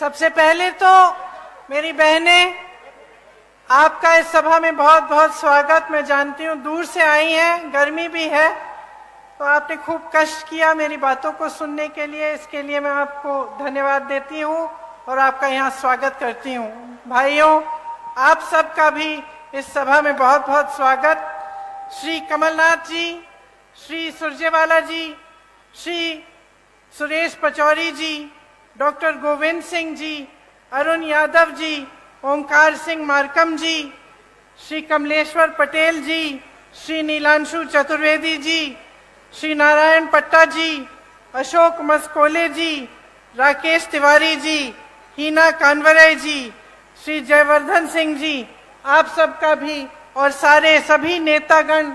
सबसे पहले तो मेरी बहनें, आपका इस सभा में बहुत बहुत स्वागत। मैं जानती हूँ दूर से आई हैं, गर्मी भी है, तो आपने खूब कष्ट किया मेरी बातों को सुनने के लिए। इसके लिए मैं आपको धन्यवाद देती हूँ और आपका यहाँ स्वागत करती हूँ। भाइयों, आप सबका भी इस सभा में बहुत बहुत स्वागत। श्री कमलनाथ जी, श्री सुरजेवाला जी, श्री सुरेश पचौरी जी, डॉक्टर गोविंद सिंह जी, अरुण यादव जी, ओमकार सिंह मार्कम जी, श्री कमलेश्वर पटेल जी, श्री नीलांशु चतुर्वेदी जी, श्री नारायण पट्टा जी, अशोक मस्कोले जी, राकेश तिवारी जी, हीना कानवरे जी, श्री जयवर्धन सिंह जी, आप सबका भी और सभी नेतागण,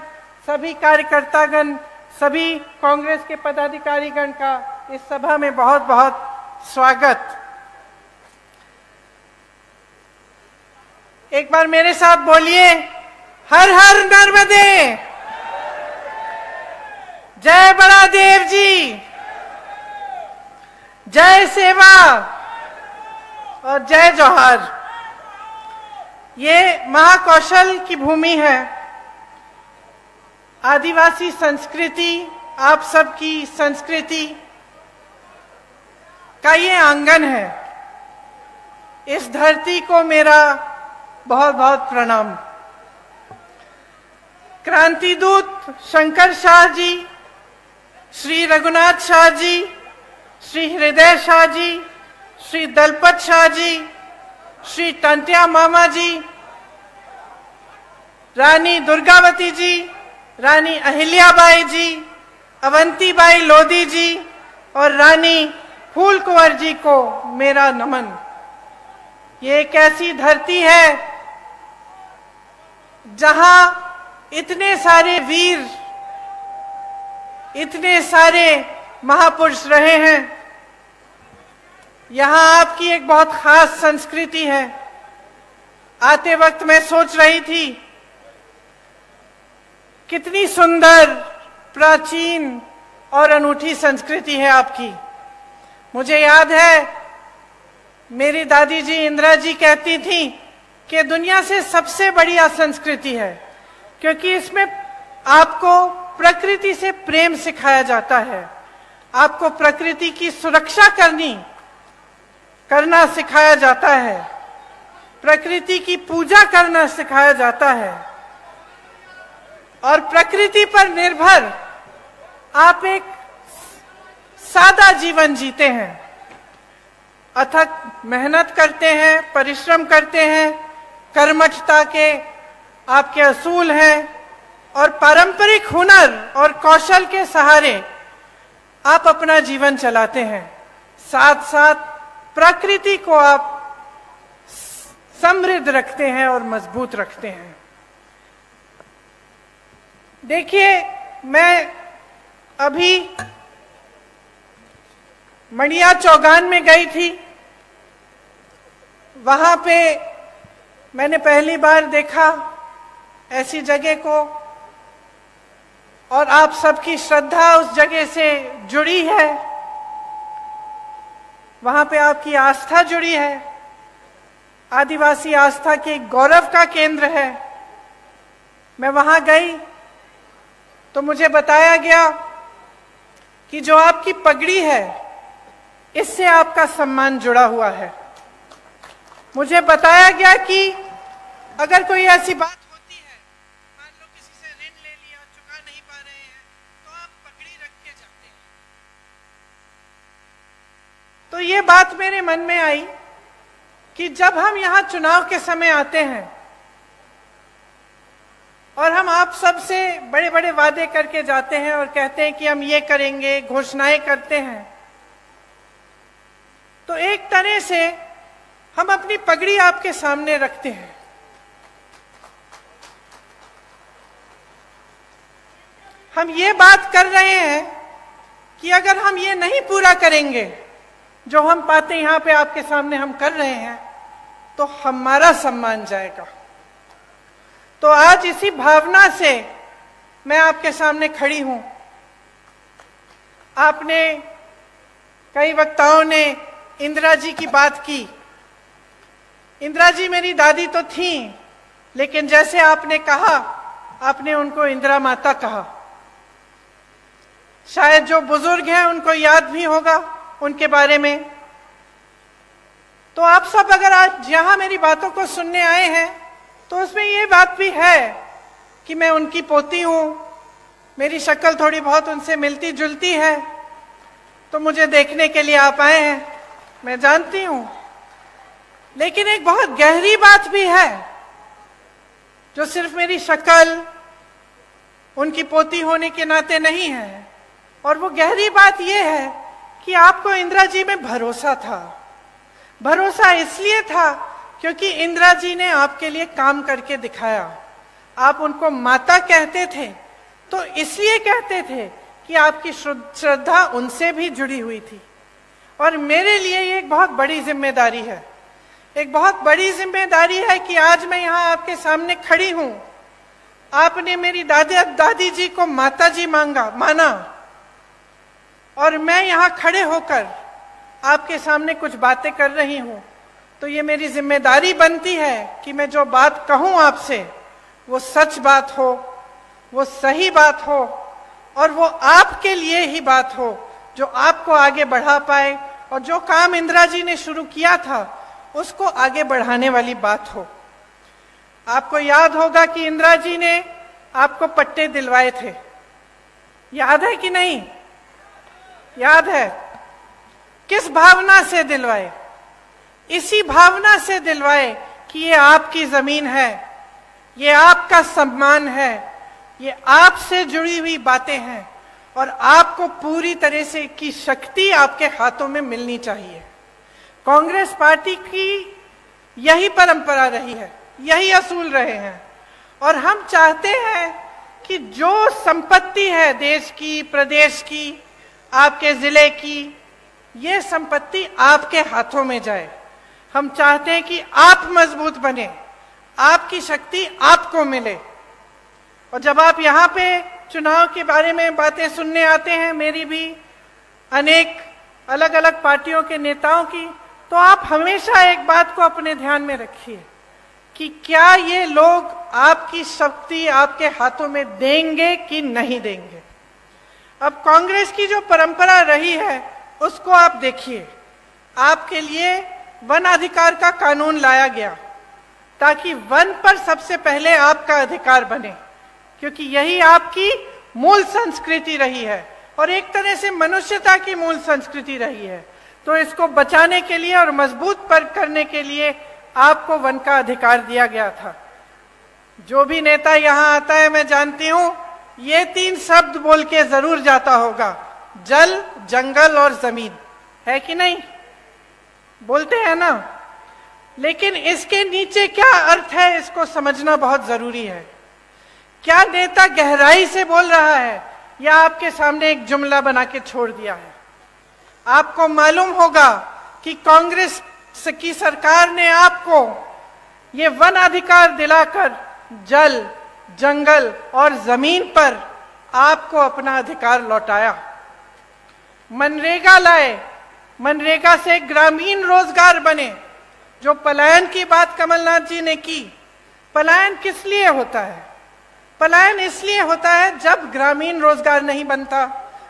सभी कार्यकर्तागण, सभी कांग्रेस के पदाधिकारीगण का इस सभा में बहुत बहुत स्वागत। एक बार मेरे साथ बोलिए, हर हर नर्मदे, जय बड़ा देव जी, जय सेवा और जय जोहार। ये महाकौशल की भूमि है, आदिवासी संस्कृति, आप सबकी संस्कृति का ये आंगन है। इस धरती को मेरा बहुत बहुत प्रणाम। क्रांति दूत शंकर शाह जी, श्री रघुनाथ शाह जी, श्री हृदय शाह जी, श्री दलपत शाह जी, श्री टंटिया मामा जी, रानी दुर्गावती जी, रानी अहिल्याबाई जी, अवंतीबाई लोधी जी और रानी फूल कुंवर जी को मेरा नमन। ये एक ऐसी धरती है जहां इतने सारे वीर, इतने सारे महापुरुष रहे हैं। यहाँ आपकी एक बहुत खास संस्कृति है। आते वक्त मैं सोच रही थी कितनी सुंदर, प्राचीन और अनूठी संस्कृति है आपकी। मुझे याद है मेरी दादी जी इंदिरा जी कहती थी कि दुनिया से सबसे बढ़िया संस्कृति है, क्योंकि इसमें आपको प्रकृति से प्रेम सिखाया जाता है, आपको प्रकृति की सुरक्षा करना सिखाया जाता है, प्रकृति की पूजा करना सिखाया जाता है और प्रकृति पर निर्भर आप एक सादा जीवन जीते हैं। अथक मेहनत करते हैं, परिश्रम करते हैं, कर्मठता के आपके असूल हैं और पारंपरिक हुनर और कौशल के सहारे आप अपना जीवन चलाते हैं। साथ साथ प्रकृति को आप समृद्ध रखते हैं और मजबूत रखते हैं। देखिए, मैं अभी मणिया चौगान में गई थी। वहां पे मैंने पहली बार देखा ऐसी जगह को और आप सबकी श्रद्धा उस जगह से जुड़ी है, वहां पे आपकी आस्था जुड़ी है। आदिवासी आस्था के गौरव का केंद्र है। मैं वहां गई तो मुझे बताया गया कि जो आपकी पगड़ी है, इससे आपका सम्मान जुड़ा हुआ है। मुझे बताया गया कि अगर कोई ऐसी बात होती है, मान लो किसी से ऋण ले लिया, चुका नहीं पा रहे हैं, तो आप पगड़ी रख के जाते हैं। तो ये बात मेरे मन में आई कि जब हम यहाँ चुनाव के समय आते हैं और हम आप सबसे बड़े बड़े वादे करके जाते हैं और कहते हैं कि हम ये करेंगे, घोषणाएं करते हैं, तो एक तरह से हम अपनी पगड़ी आपके सामने रखते हैं। हम ये बात कर रहे हैं कि अगर हम ये नहीं पूरा करेंगे जो हम पाते यहाँ पे आपके सामने हम कर रहे हैं, तो हमारा सम्मान जाएगा। तो आज इसी भावना से मैं आपके सामने खड़ी हूं। आपने, कई वक्ताओं ने इंदिरा जी की बात की। इंदिरा जी मेरी दादी तो थी, लेकिन जैसे आपने कहा, आपने उनको इंदिरा माता कहा। शायद जो बुजुर्ग हैं उनको याद भी होगा उनके बारे में। तो आप सब अगर आज यहां मेरी बातों को सुनने आए हैं, तो उसमें ये बात भी है कि मैं उनकी पोती हूं, मेरी शक्ल थोड़ी बहुत उनसे मिलती जुलती है, तो मुझे देखने के लिए आप आए हैं, मैं जानती हूं। लेकिन एक बहुत गहरी बात भी है, जो सिर्फ मेरी शक्ल उनकी पोती होने के नाते नहीं है, और वो गहरी बात यह है कि आपको इंदिरा जी में भरोसा था। भरोसा इसलिए था क्योंकि इंदिरा जी ने आपके लिए काम करके दिखाया। आप उनको माता कहते थे, तो इसलिए कहते थे कि आपकी श्रद्धा उनसे भी जुड़ी हुई थी। और मेरे लिए ये एक बहुत बड़ी जिम्मेदारी है, एक बहुत बड़ी जिम्मेदारी है कि आज मैं यहाँ आपके सामने खड़ी हूं। आपने मेरी दादी जी को माता जी माना, और मैं यहाँ खड़े होकर आपके सामने कुछ बातें कर रही हूं। तो ये मेरी जिम्मेदारी बनती है कि मैं जो बात कहूं आपसे, वो सच बात हो, वो सही बात हो, और वो आपके लिए ही बात हो, जो आपको आगे बढ़ा पाए, और जो काम इंदिरा जी ने शुरू किया था उसको आगे बढ़ाने वाली बात हो। आपको याद होगा कि इंदिरा जी ने आपको पट्टे दिलवाए थे, याद है कि नहीं? याद है। किस भावना से दिलवाए? इसी भावना से दिलवाए कि ये आपकी जमीन है, ये आपका सम्मान है, ये आपसे जुड़ी हुई बातें हैं, और आपको पूरी तरह से की शक्ति आपके हाथों में मिलनी चाहिए। कांग्रेस पार्टी की यही परंपरा रही है, यही असूल रहे हैं, और हम चाहते हैं कि जो संपत्ति है देश की, प्रदेश की, आपके जिले की, ये संपत्ति आपके हाथों में जाए। हम चाहते हैं कि आप मजबूत बने, आपकी शक्ति आपको मिले। और जब आप यहाँ पे चुनाव के बारे में बातें सुनने आते हैं, मेरी भी, अनेक अलग अलग पार्टियों के नेताओं की, तो आप हमेशा एक बात को अपने ध्यान में रखिए कि क्या ये लोग आपकी शक्ति आपके हाथों में देंगे कि नहीं देंगे। अब कांग्रेस की जो परंपरा रही है उसको आप देखिए। आपके लिए वन अधिकार का कानून लाया गया ताकि वन पर सबसे पहले आपका अधिकार बने, क्योंकि यही आपकी मूल संस्कृति रही है और एक तरह से मनुष्यता की मूल संस्कृति रही है। तो इसको बचाने के लिए और मजबूत पर करने के लिए आपको वन का अधिकार दिया गया था। जो भी नेता यहाँ आता है, मैं जानती हूँ ये 3 शब्द बोल के जरूर जाता होगा, जल, जंगल और जमीन, है कि नहीं? बोलते हैं ना। लेकिन इसके नीचे क्या अर्थ है, इसको समझना बहुत जरूरी है। क्या नेता गहराई से बोल रहा है या आपके सामने एक जुमला बना के छोड़ दिया है? आपको मालूम होगा कि कांग्रेस की सरकार ने आपको ये वन अधिकार दिलाकर जल, जंगल और जमीन पर आपको अपना अधिकार लौटाया। मनरेगा लाए, मनरेगा से ग्रामीण रोजगार बने। जो पलायन की बात कमलनाथ जी ने की, पलायन किस लिए होता है? पलायन इसलिए होता है जब ग्रामीण रोजगार नहीं बनता,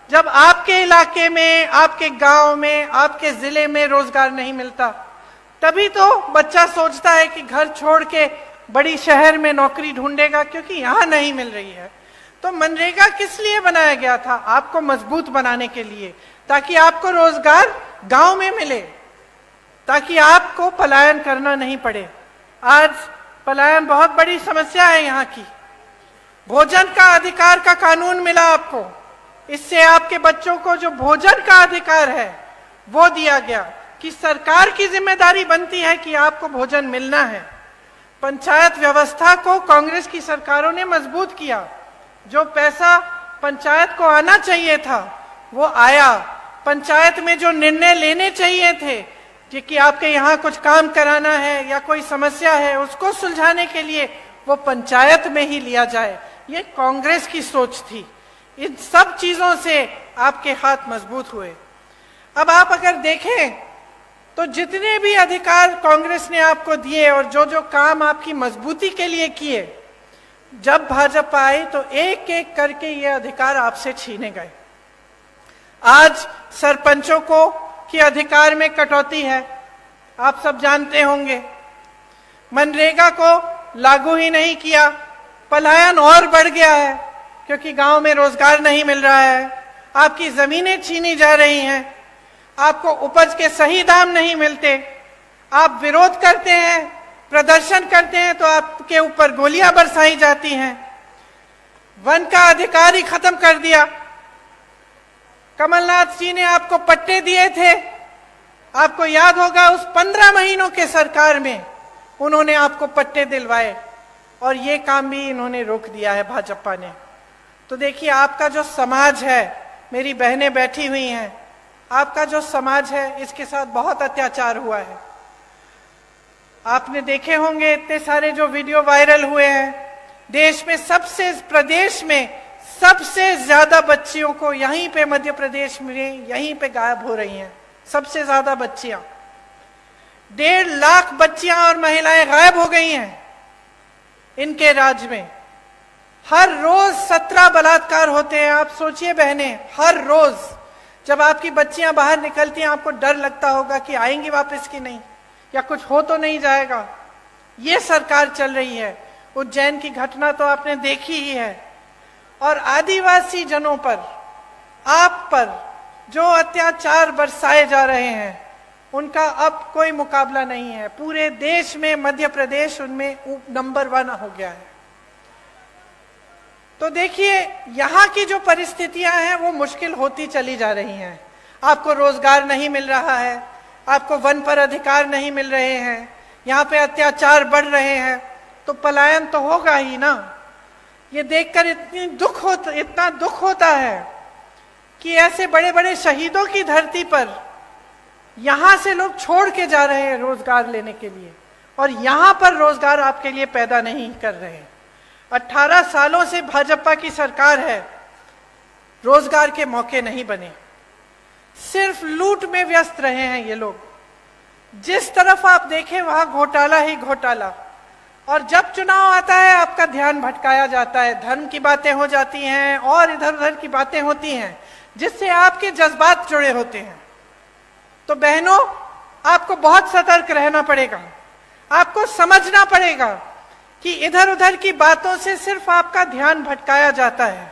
जब आपके इलाके में, आपके गांव में, आपके जिले में रोजगार नहीं मिलता, तभी तो बच्चा सोचता है कि घर छोड़ के बड़ी शहर में नौकरी ढूंढेगा, क्योंकि यहां नहीं मिल रही है। तो मनरेगा किस लिए बनाया गया था? आपको मजबूत बनाने के लिए, ताकि आपको रोजगार गांव में मिले, ताकि आपको पलायन करना नहीं पड़े। आज पलायन बहुत बड़ी समस्या है यहाँ की। भोजन का अधिकार का कानून मिला आपको, इससे आपके बच्चों को जो भोजन का अधिकार है वो दिया गया कि सरकार की जिम्मेदारी बनती है कि आपको भोजन मिलना है। पंचायत व्यवस्था को कांग्रेस की सरकारों ने मजबूत किया। जो पैसा पंचायत को आना चाहिए था वो आया। पंचायत में जो निर्णय लेने चाहिए थे कि आपके यहाँ कुछ काम कराना है या कोई समस्या है उसको सुलझाने के लिए, वो पंचायत में ही लिया जाए, ये कांग्रेस की सोच थी। इन सब चीजों से आपके हाथ मजबूत हुए। अब आप अगर देखें तो जितने भी अधिकार कांग्रेस ने आपको दिए और जो जो काम आपकी मजबूती के लिए किए, जब भाजपा आई तो एक एक करके ये अधिकार आपसे छीने गए। आज सरपंचों को की अधिकार में कटौती है, आप सब जानते होंगे। मनरेगा को लागू ही नहीं किया, पलायन और बढ़ गया है क्योंकि गांव में रोजगार नहीं मिल रहा है, आपकी जमीनें छीनी जा रही हैं, आपको उपज के सही दाम नहीं मिलते, आप विरोध करते हैं, प्रदर्शन करते हैं तो आपके ऊपर गोलियां बरसाई जाती हैं। वन का अधिकार ही खत्म कर दिया। कमलनाथ जी ने आपको पट्टे दिए थे, आपको याद होगा उस 15 महीनों के सरकार में उन्होंने आपको पट्टे दिलवाए और ये काम भी इन्होंने रोक दिया है भाजपा ने। तो देखिए, आपका जो समाज है, मेरी बहनें बैठी हुई हैं, आपका जो समाज है इसके साथ बहुत अत्याचार हुआ है। आपने देखे होंगे इतने सारे जो वीडियो वायरल हुए हैं, देश में प्रदेश में सबसे ज्यादा बच्चियों को यहीं पे मध्य प्रदेश में यहीं पे गायब हो रही हैं, सबसे ज्यादा बच्चियां, 1.5 लाख बच्चियां और महिलाएं गायब हो गई हैं इनके राज्य में। हर रोज 17 बलात्कार होते हैं। आप सोचिए बहनें, हर रोज जब आपकी बच्चियां बाहर निकलती हैं आपको डर लगता होगा कि आएंगी वापस कि नहीं, या कुछ हो तो नहीं जाएगा। ये सरकार चल रही है। उज्जैन की घटना तो आपने देखी ही है। और आदिवासी जनों पर, आप पर जो अत्याचार बरसाए जा रहे हैं उनका अब कोई मुकाबला नहीं है। पूरे देश में मध्य प्रदेश उनमें नंबर 1 हो गया है। तो देखिए, यहाँ की जो परिस्थितियां हैं वो मुश्किल होती चली जा रही हैं। आपको रोजगार नहीं मिल रहा है, आपको वन पर अधिकार नहीं मिल रहे हैं, यहाँ पे अत्याचार बढ़ रहे हैं, तो पलायन तो होगा ही ना। ये देखकर इतना दुख होता है कि ऐसे बड़े बड़े शहीदों की धरती पर यहां से लोग छोड़ के जा रहे हैं रोजगार लेने के लिए, और यहां पर रोजगार आपके लिए पैदा नहीं कर रहे हैं। 18 सालों से भाजपा की सरकार है, रोजगार के मौके नहीं बने, सिर्फ लूट में व्यस्त रहे हैं ये लोग। जिस तरफ आप देखें वहां घोटाला ही घोटाला, और जब चुनाव आता है आपका ध्यान भटकाया जाता है, धर्म की बातें हो जाती हैं और इधर उधर की बातें होती हैं जिससे आपके जज्बात जुड़े होते हैं। तो बहनों, आपको बहुत सतर्क रहना पड़ेगा, आपको समझना पड़ेगा कि इधर उधर की बातों से सिर्फ आपका ध्यान भटकाया जाता है।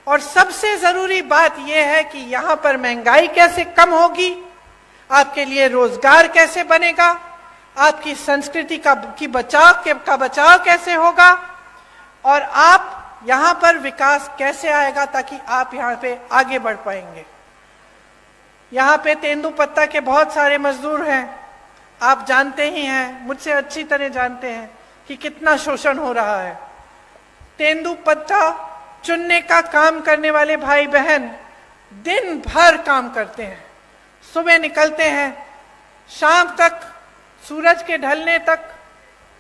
और सबसे जरूरी बात यह है कि यहां पर महंगाई कैसे कम होगी, आपके लिए रोजगार कैसे बनेगा, आपकी संस्कृति का बचाव कैसे होगा, और आप यहां पर विकास कैसे आएगा ताकि आप यहां पे आगे बढ़ पाएंगे। यहाँ पे तेंदुपत्ता के बहुत सारे मजदूर हैं, आप जानते ही हैं, मुझसे अच्छी तरह जानते हैं कि कितना शोषण हो रहा है। तेंदुपत्ता चुनने का काम करने वाले भाई बहन दिन भर काम करते हैं, सुबह निकलते हैं, शाम तक सूरज के ढलने तक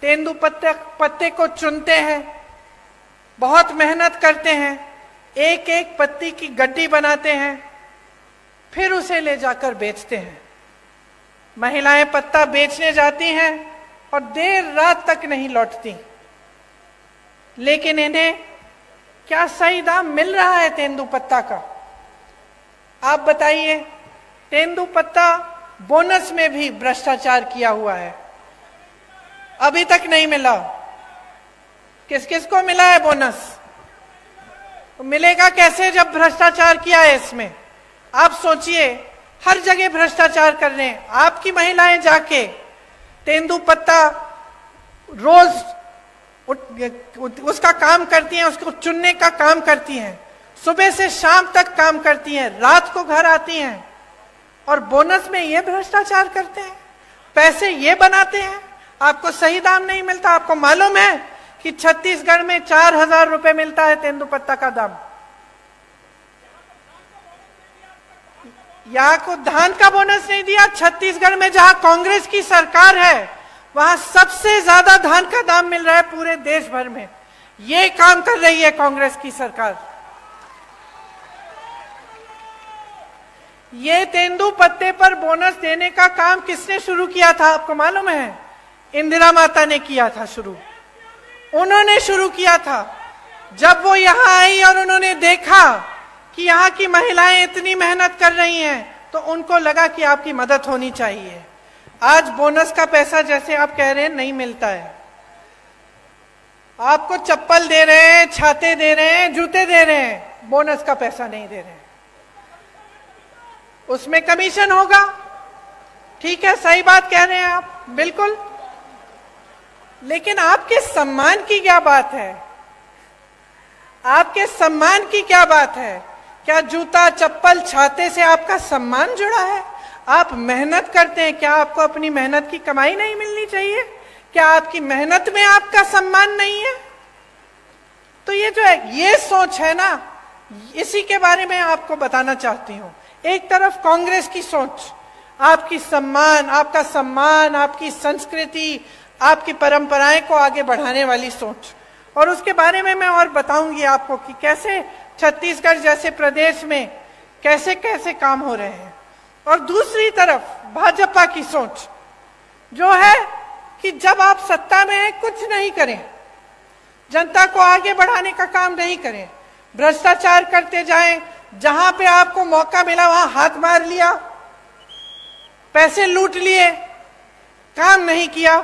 तेंदुपत्ते को चुनते हैं, बहुत मेहनत करते हैं, एक एक पत्ती की गड्डी बनाते हैं, फिर उसे ले जाकर बेचते हैं। महिलाएं पत्ता बेचने जाती हैं और देर रात तक नहीं लौटती, लेकिन इन्हें क्या सही दाम मिल रहा है तेंदुपत्ता का? आप बताइए। तेंदुपत्ता बोनस में भी भ्रष्टाचार किया हुआ है, अभी तक नहीं मिला। किस किस को मिला है बोनस? तो मिलेगा कैसे जब भ्रष्टाचार किया है इसमें? आप सोचिए, हर जगह भ्रष्टाचार कर रहे हैं। आपकी महिलाएं जाके तेंदुपत्ता रोज उसका काम करती हैं, उसको चुनने का काम करती हैं, सुबह से शाम तक काम करती हैं, रात को घर आती हैं, और बोनस में ये भ्रष्टाचार करते हैं, पैसे ये बनाते हैं, आपको सही दाम नहीं मिलता। आपको मालूम है कि छत्तीसगढ़ में 4000 रुपए मिलता है तेंदुपत्ता का दाम। यहाँ को धान का बोनस नहीं दिया। छत्तीसगढ़ में जहां कांग्रेस की सरकार है वहां सबसे ज्यादा धान का दाम मिल रहा है पूरे देश भर में। ये काम कर रही है कांग्रेस की सरकार। ये तेंदुपत्ते पर बोनस देने का काम किसने शुरू किया था आपको मालूम है? इंदिरा माता ने किया था शुरू, उन्होंने शुरू किया था। जब वो यहाँ आई और उन्होंने देखा कि यहाँ की महिलाएं इतनी मेहनत कर रही हैं, तो उनको लगा कि आपकी मदद होनी चाहिए। आज बोनस का पैसा जैसे आप कह रहे हैं नहीं मिलता है, आपको चप्पल दे रहे हैं, छाते दे रहे हैं, जूते दे रहे हैं, बोनस का पैसा नहीं दे रहे हैं। उसमें कमीशन होगा, ठीक है, सही बात कह रहे हैं आप, बिल्कुल। लेकिन आपके सम्मान की क्या बात है? आपके सम्मान की क्या बात है? क्या जूता चप्पल छाते से आपका सम्मान जुड़ा है? आप मेहनत करते हैं, क्या आपको अपनी मेहनत की कमाई नहीं मिलनी चाहिए? क्या आपकी मेहनत में आपका सम्मान नहीं है? तो ये जो है, ये सोच है ना, इसी के बारे में आपको बताना चाहती हूं। एक तरफ कांग्रेस की सोच, आपकी सम्मान, आपका सम्मान, आपकी संस्कृति, आपकी परंपराएं को आगे बढ़ाने वाली सोच, और उसके बारे में मैं और बताऊंगी आपको कि कैसे छत्तीसगढ़ जैसे प्रदेश में कैसे कैसे काम हो रहे हैं। और दूसरी तरफ भाजपा की सोच जो है कि जब आप सत्ता में हैं कुछ नहीं करें, जनता को आगे बढ़ाने का काम नहीं करें, भ्रष्टाचार करते जाएं, जहां पे आपको मौका मिला वहां हाथ मार लिया, पैसे लूट लिए, काम नहीं किया।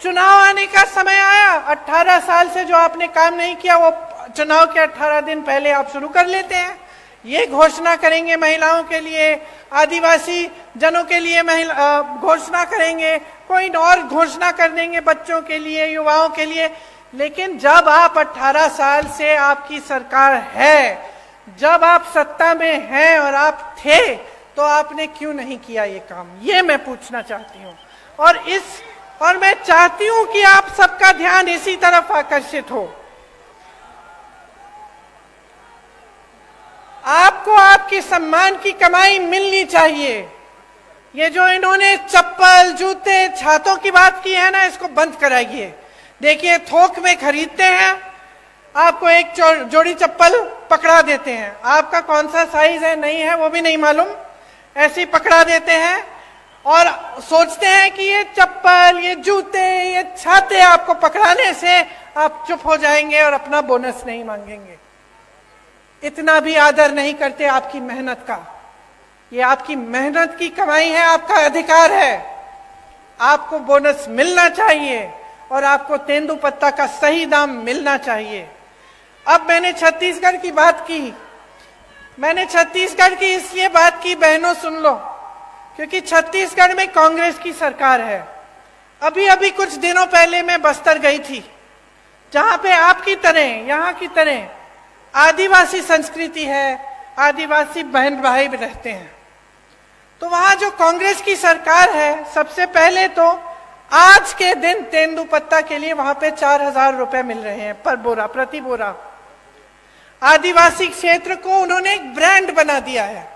चुनाव आने का समय आया, 18 साल से जो आपने काम नहीं किया वो चुनाव के 18 दिन पहले आप शुरू कर लेते हैं। ये घोषणा करेंगे महिलाओं के लिए, आदिवासी जनों के लिए घोषणा करेंगे, कोई और घोषणा कर देंगे बच्चों के लिए, युवाओं के लिए। लेकिन जब आप 18 साल से आपकी सरकार है, जब आप सत्ता में हैं और आप थे, तो आपने क्यों नहीं किया ये काम? ये मैं पूछना चाहती हूँ। और मैं चाहती हूं कि आप सबका ध्यान इसी तरफ आकर्षित हो। आपको आपकी सम्मान की कमाई मिलनी चाहिए। ये जो इन्होंने चप्पल जूते छातों की बात की है ना, इसको बंद कराइए। देखिए, थोक में खरीदते हैं, आपको एक जोड़ी चप्पल पकड़ा देते हैं, आपका कौन सा साइज है नहीं है वो भी नहीं मालूम, ऐसे ही पकड़ा देते हैं और सोचते हैं कि ये चप्पल, ये जूते, ये छाते आपको पकड़ाने से आप चुप हो जाएंगे और अपना बोनस नहीं मांगेंगे। इतना भी आदर नहीं करते आपकी मेहनत का। ये आपकी मेहनत की कमाई है, आपका अधिकार है, आपको बोनस मिलना चाहिए और आपको तेंदुपत्ता का सही दाम मिलना चाहिए। अब मैंने छत्तीसगढ़ की बात की, मैंने छत्तीसगढ़ की इसलिए बात की, बहनों सुन लो, क्योंकि छत्तीसगढ़ में कांग्रेस की सरकार है। अभी अभी कुछ दिनों पहले मैं बस्तर गई थी, जहां पे आपकी तरह, यहाँ की तरह आदिवासी संस्कृति है, आदिवासी बहन भाई रहते हैं। तो वहां जो कांग्रेस की सरकार है, सबसे पहले तो आज के दिन तेंदुपत्ता के लिए वहां पे 4,000 रुपए मिल रहे हैं पर बोरा, प्रति बोरा। आदिवासी क्षेत्र को उन्होंने एक ब्रांड बना दिया है,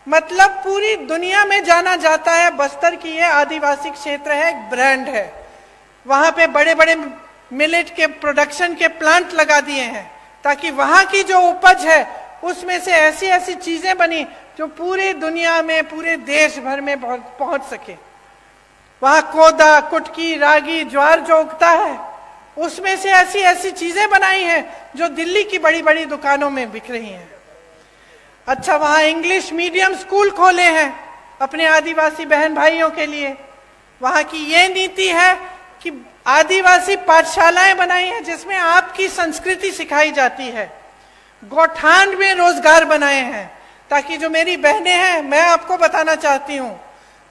मतलब पूरी दुनिया में जाना जाता है बस्तर की ये आदिवासी क्षेत्र है, एक ब्रांड है। वहां पे बड़े बड़े मिलेट के प्रोडक्शन के प्लांट लगा दिए हैं, ताकि वहां की जो उपज है उसमें से ऐसी ऐसी चीजें बनी जो पूरी दुनिया में, पूरे देश भर में पहुंच सके। वहां कोदा, कुटकी, रागी, ज्वार जो उगता है, उसमें से ऐसी ऐसी चीजें बनाई हैं जो दिल्ली की बड़ी बड़ी दुकानों में बिक रही हैं। अच्छा, वहां इंग्लिश मीडियम स्कूल खोले हैं अपने आदिवासी बहन भाइयों के लिए। वहां की ये नीति है कि आदिवासी पाठशालाएं बनाई हैं जिसमें आपकी संस्कृति सिखाई जाती है। गौठान में रोजगार बनाए हैं, ताकि जो मेरी बहनें हैं, मैं आपको बताना चाहती हूं,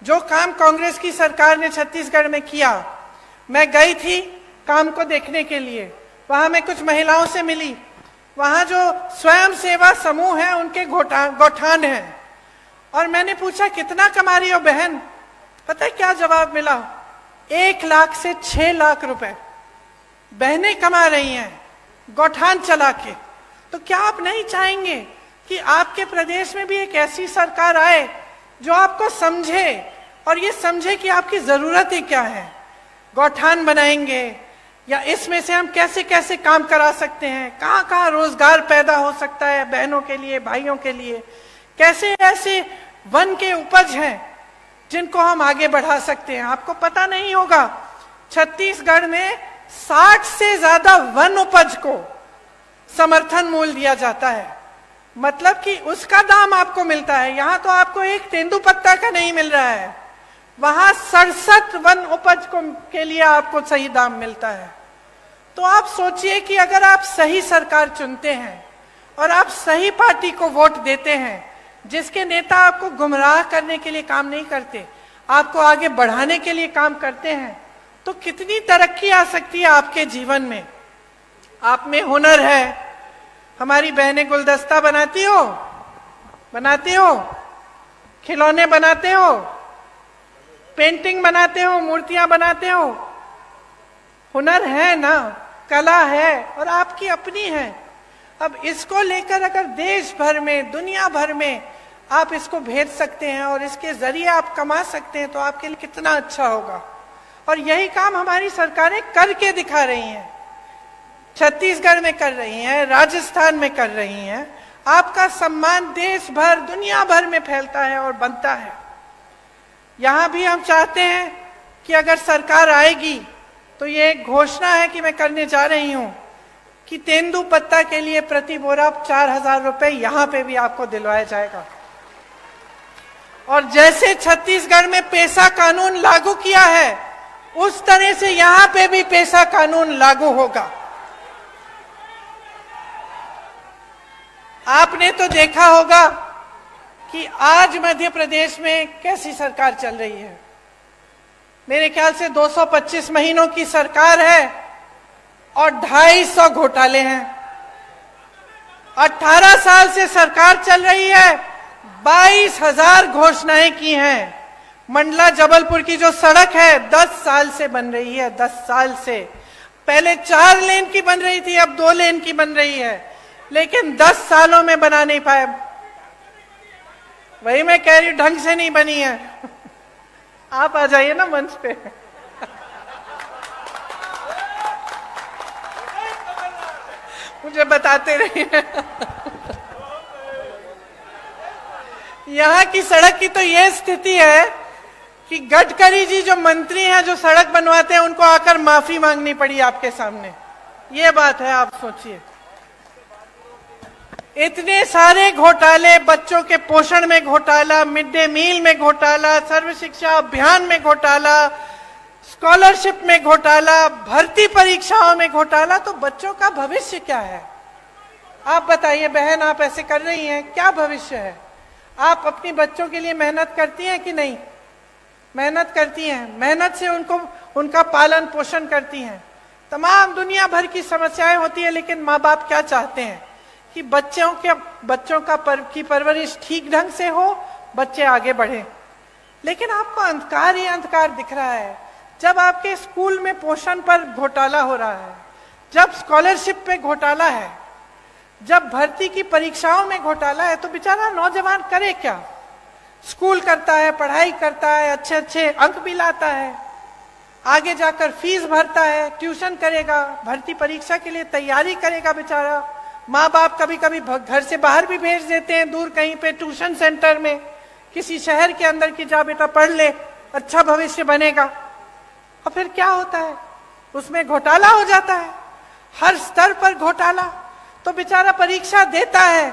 जो काम कांग्रेस की सरकार ने छत्तीसगढ़ में किया, मैं गई थी काम को देखने के लिए, वहां मैं कुछ महिलाओं से मिली, वहां जो स्वयं सेवा समूह है उनके गौठान है, और मैंने पूछा कितना कमा रही हो बहन? पता है क्या जवाब मिला? 1 लाख से 6 लाख रुपए बहनें कमा रही हैं गौठान चला के। तो क्या आप नहीं चाहेंगे कि आपके प्रदेश में भी एक ऐसी सरकार आए जो आपको समझे और ये समझे कि आपकी जरूरतें क्या है? गौठान बनाएंगे या इसमें से हम कैसे कैसे काम करा सकते हैं, कहाँ कहाँ रोजगार पैदा हो सकता है बहनों के लिए, भाइयों के लिए, कैसे ऐसे वन के उपज हैं जिनको हम आगे बढ़ा सकते हैं। आपको पता नहीं होगा, छत्तीसगढ़ में 60 से ज्यादा वन उपज को समर्थन मूल्य दिया जाता है, मतलब कि उसका दाम आपको मिलता है। यहां तो आपको एक तेंदुपत्ता का नहीं मिल रहा है, वहां 67 वन उपज के लिए आपको सही दाम मिलता है। तो आप सोचिए कि अगर आप सही सरकार चुनते हैं और आप सही पार्टी को वोट देते हैं, जिसके नेता आपको गुमराह करने के लिए काम नहीं करते, आपको आगे बढ़ाने के लिए काम करते हैं, तो कितनी तरक्की आ सकती है आपके जीवन में। आप में हुनर है, हमारी बहनें गुलदस्ता बनाती हो, खिलौने बनाते हो, पेंटिंग बनाते हो, मूर्तियां बनाते हो, हुनर है ना, कला है और आपकी अपनी है। अब इसको लेकर अगर देश भर में, दुनिया भर में आप इसको भेज सकते हैं और इसके जरिए आप कमा सकते हैं, तो आपके लिए कितना अच्छा होगा। और यही काम हमारी सरकारें करके दिखा रही हैं, छत्तीसगढ़ में कर रही हैं, राजस्थान में कर रही हैं। आपका सम्मान देश भर, दुनिया भर में फैलता है और बनता है। यहां भी हम चाहते हैं कि अगर सरकार आएगी तो ये एक घोषणा है कि मैं करने जा रही हूं कि तेंदुपत्ता के लिए प्रति बोरा 4000 रुपए यहां पे भी आपको दिलवाया जाएगा। और जैसे छत्तीसगढ़ में पेशा कानून लागू किया है, उस तरह से यहां पे भी पेशा कानून लागू होगा। आपने तो देखा होगा कि आज मध्य प्रदेश में कैसी सरकार चल रही है। मेरे ख्याल से 225 महीनों की सरकार है और 250 घोटाले हैं। 18 साल से सरकार चल रही है, 22,000 घोषणाएं की हैं। मंडला जबलपुर की जो सड़क है 10 साल से बन रही है, 10 साल से। पहले 4 लेन की बन रही थी, अब 2 लेन की बन रही है, लेकिन 10 सालों में बना नहीं पाए। वही मैं कह रही हूं, ढंग से नहीं बनी है। आप आ जाइए ना मंच पे। मुझे बताते रहिए। यहाँ की सड़क की तो ये स्थिति है कि गडकरी जी जो मंत्री हैं, जो सड़क बनवाते हैं, उनको आकर माफी मांगनी पड़ी आपके सामने। ये बात है, आप सोचिए। इतने सारे घोटाले, बच्चों के पोषण में घोटाला, मिड डे मील में घोटाला, सर्व शिक्षा अभियान में घोटाला, स्कॉलरशिप में घोटाला, भर्ती परीक्षाओं में घोटाला। तो बच्चों का भविष्य क्या है? आप बताइए बहन, आप ऐसे कर रही हैं, क्या भविष्य है? आप अपनी बच्चों के लिए मेहनत करती हैं कि नहीं? मेहनत करती हैं, मेहनत से उनका पालन पोषण करती हैं। तमाम दुनिया भर की समस्याएं होती है, लेकिन माँ बाप क्या चाहते हैं कि बच्चों की परवरिश ठीक ढंग से हो, बच्चे आगे बढ़े। लेकिन आपको अंधकार ही अंधकार दिख रहा है। जब आपके स्कूल में पोषण पर घोटाला हो रहा है, जब स्कॉलरशिप पे घोटाला है, जब भर्ती की परीक्षाओं में घोटाला है, तो बेचारा नौजवान करे क्या? स्कूल करता है, पढ़ाई करता है, अच्छे अच्छे अंक भी लाता है, आगे जाकर फीस भरता है, ट्यूशन करेगा, भर्ती परीक्षा के लिए तैयारी करेगा बेचारा। माँ बाप कभी कभी घर से बाहर भी भेज देते हैं, दूर कहीं पे ट्यूशन सेंटर में, किसी शहर के अंदर की, जा बेटा पढ़ ले, अच्छा भविष्य बनेगा। और फिर क्या होता है? उसमें घोटाला हो जाता है, हर स्तर पर घोटाला। तो बेचारा परीक्षा देता है,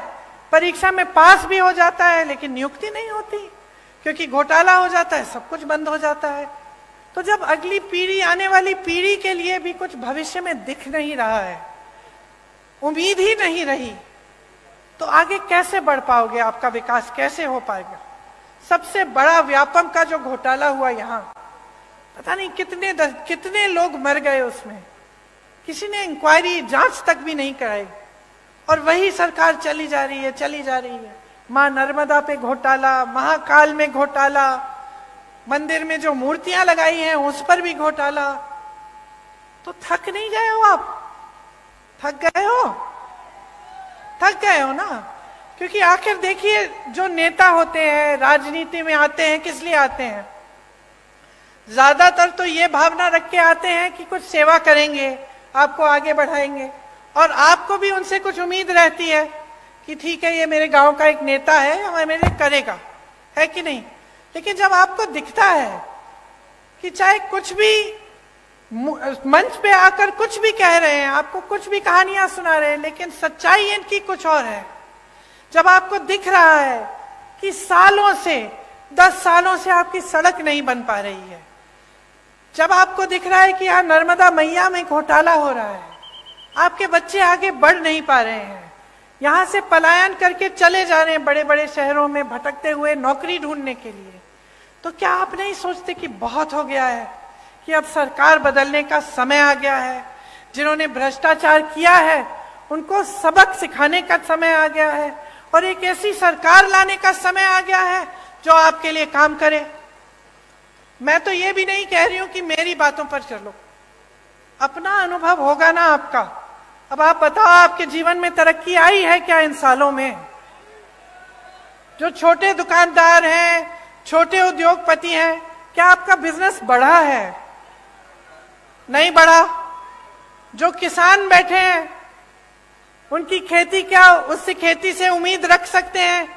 परीक्षा में पास भी हो जाता है, लेकिन नियुक्ति नहीं होती, क्योंकि घोटाला हो जाता है, सब कुछ बंद हो जाता है। तो जब अगली पीढ़ी, आने वाली पीढ़ी के लिए भी कुछ भविष्य में दिख नहीं रहा है, उम्मीद ही नहीं रही, तो आगे कैसे बढ़ पाओगे? आपका विकास कैसे हो पाएगा? सबसे बड़ा व्यापम का जो घोटाला हुआ यहाँ, पता नहीं कितने लोग मर गए उसमें, किसी ने इंक्वायरी, जांच तक भी नहीं कराई, और वही सरकार चली जा रही है। मां नर्मदा पे घोटाला, महाकाल में घोटाला, मंदिर में जो मूर्तियां लगाई हैं उस पर भी घोटाला। तो थक नहीं गए हो आप? थक गए हो ना? क्योंकि आखिर देखिए, जो नेता होते हैं, राजनीति में आते हैं, किस लिए आते हैं? ज्यादातर तो ये भावना रख के आते हैं कि कुछ सेवा करेंगे, आपको आगे बढ़ाएंगे, और आपको भी उनसे कुछ उम्मीद रहती है कि ठीक है, ये मेरे गांव का एक नेता है, हमें मेरे करेगा। है कि नहीं? लेकिन जब आपको दिखता है कि चाहे कुछ भी मंच पे आकर कुछ भी कह रहे हैं, आपको कुछ भी कहानियां सुना रहे हैं, लेकिन सच्चाई इनकी कुछ और है। जब आपको दिख रहा है कि सालों से, 10 सालों से आपकी सड़क नहीं बन पा रही है, जब आपको दिख रहा है कि यहाँ नर्मदा मैया में घोटाला हो रहा है, आपके बच्चे आगे बढ़ नहीं पा रहे हैं, यहाँ से पलायन करके चले जा रहे हैं बड़े बड़े शहरों में भटकते हुए नौकरी ढूंढने के लिए, तो क्या आप नहीं सोचते कि बहुत हो गया है, कि अब सरकार बदलने का समय आ गया है? जिन्होंने भ्रष्टाचार किया है उनको सबक सिखाने का समय आ गया है, और एक ऐसी सरकार लाने का समय आ गया है जो आपके लिए काम करे। मैं तो ये भी नहीं कह रही हूं कि मेरी बातों पर चलो, अपना अनुभव होगा ना आपका। अब आप बताओ, आपके जीवन में तरक्की आई है क्या इन सालों में? जो छोटे दुकानदार हैं, छोटे उद्योगपति हैं, क्या आपका बिजनेस बढ़ा है? नहीं बढ़ा। जो किसान बैठे हैं उनकी खेती, क्या उससे खेती से उम्मीद रख सकते हैं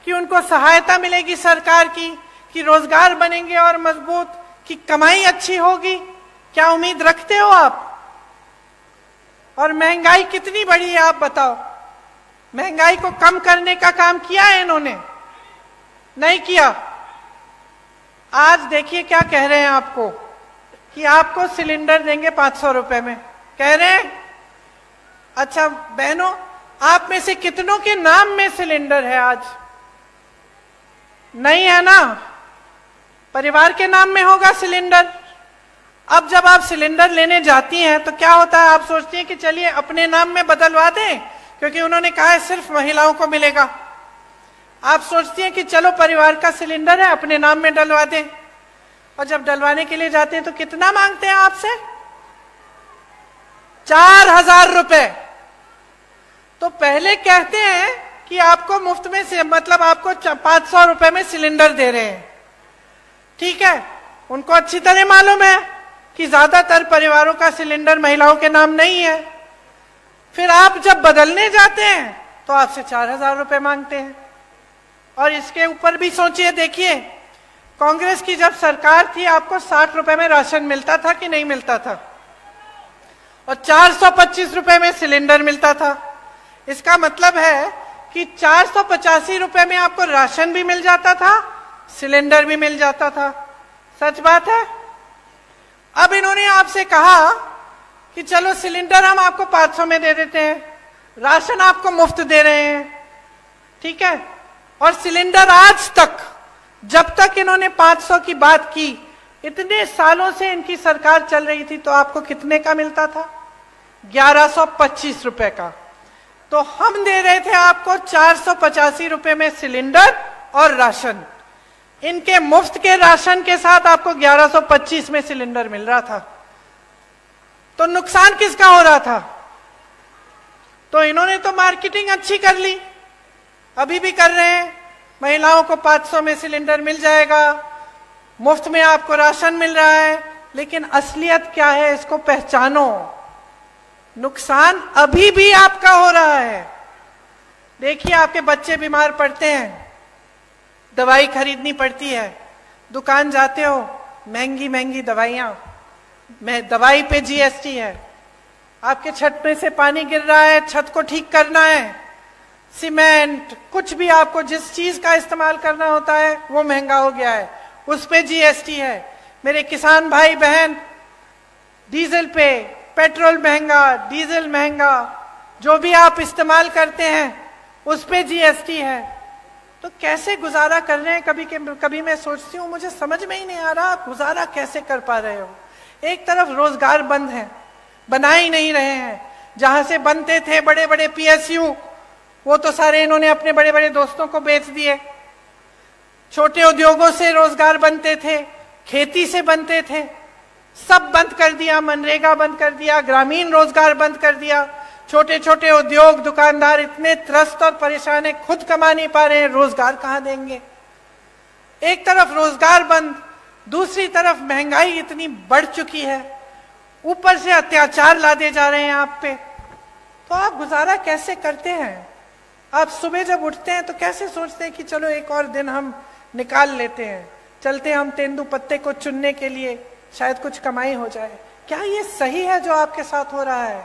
कि उनको सहायता मिलेगी सरकार की, कि रोजगार बनेंगे और मजबूत, कि कमाई अच्छी होगी? क्या उम्मीद रखते हो आप? और महंगाई कितनी बढ़ी है आप बताओ? महंगाई को कम करने का काम किया है इन्होंने? नहीं किया। आज देखिए क्या कह रहे हैं आपको, कि आपको सिलेंडर देंगे 500 रुपए में, कह रहे हैं। अच्छा बहनों, आप में से कितनों के नाम में सिलेंडर है आज? नहीं है ना? परिवार के नाम में होगा सिलेंडर। अब जब आप सिलेंडर लेने जाती हैं तो क्या होता है, आप सोचती हैं कि चलिए अपने नाम में बदलवा दें, क्योंकि उन्होंने कहा है सिर्फ महिलाओं को मिलेगा। आप सोचती हैं कि चलो परिवार का सिलेंडर है, अपने नाम में डलवा दें, और जब डलवाने के लिए जाते हैं तो कितना मांगते हैं आपसे? 4000 रुपए। तो पहले कहते हैं कि आपको मुफ्त में से, मतलब आपको 500 रुपए में सिलेंडर दे रहे हैं, ठीक है। उनको अच्छी तरह मालूम है कि ज्यादातर परिवारों का सिलेंडर महिलाओं के नाम नहीं है। फिर आप जब बदलने जाते हैं तो आपसे 4000 रुपए मांगते हैं। और इसके ऊपर भी सोचिए, देखिए कांग्रेस की जब सरकार थी, आपको 60 रुपए में राशन मिलता था कि नहीं मिलता था? और 425 रुपए में सिलेंडर मिलता था। इसका मतलब है कि 485 रुपए में आपको राशन भी मिल जाता था, सिलेंडर भी मिल जाता था। सच बात है। अब इन्होंने आपसे कहा कि चलो सिलेंडर हम आपको 500 में दे देते हैं, राशन आपको मुफ्त दे रहे हैं, ठीक है। और सिलेंडर आज तक, जब तक इन्होंने 500 की बात की, इतने सालों से इनकी सरकार चल रही थी, तो आपको कितने का मिलता था? 1125 रुपए का। तो हम दे रहे थे आपको 485 रुपए में सिलेंडर और राशन। इनके मुफ्त के राशन के साथ आपको 1125 में सिलेंडर मिल रहा था। तो नुकसान किसका हो रहा था? तो इन्होंने तो मार्केटिंग अच्छी कर ली, अभी भी कर रहे हैं। महिलाओं को 500 में सिलेंडर मिल जाएगा, मुफ्त में आपको राशन मिल रहा है, लेकिन असलियत क्या है इसको पहचानो। नुकसान अभी भी आपका हो रहा है। देखिए आपके बच्चे बीमार पड़ते हैं, दवाई खरीदनी पड़ती है, दुकान जाते हो, महंगी महंगी दवाइयां, दवाई पे जीएसटी है। आपके छत में से पानी गिर रहा है, छत को ठीक करना है, सीमेंट, कुछ भी आपको जिस चीज का इस्तेमाल करना होता है वो महंगा हो गया है, उस पे जीएसटी है। मेरे किसान भाई बहन, डीजल पे, पेट्रोल महंगा, डीजल महंगा, जो भी आप इस्तेमाल करते हैं उस पे जीएसटी है। तो कैसे गुजारा कर रहे हैं? कभी मैं सोचती हूँ, मुझे समझ में ही नहीं आ रहा गुजारा कैसे कर पा रहे हो। एक तरफ रोजगार बंद है, बना ही नहीं रहे हैं। जहां से बनते थे बड़े बड़े पीएसयू, वो तो सारे इन्होंने अपने बड़े बड़े दोस्तों को बेच दिए। छोटे उद्योगों से रोजगार बनते थे, खेती से बनते थे, सब बंद कर दिया। मनरेगा बंद कर दिया, ग्रामीण रोजगार बंद कर दिया। छोटे छोटे उद्योग, दुकानदार इतने त्रस्त और परेशान है, खुद कमा नहीं पा रहे हैं, रोजगार कहां देंगे? एक तरफ रोजगार बंद, दूसरी तरफ महंगाई इतनी बढ़ चुकी है, ऊपर से अत्याचार लादे जा रहे हैं आप पे। तो आप गुजारा कैसे करते हैं? आप सुबह जब उठते हैं तो कैसे सोचते हैं कि चलो एक और दिन हम निकाल लेते हैं, चलते हम तेंदुपत्ते को चुनने के लिए, शायद कुछ कमाई हो जाए। क्या ये सही है जो आपके साथ हो रहा है?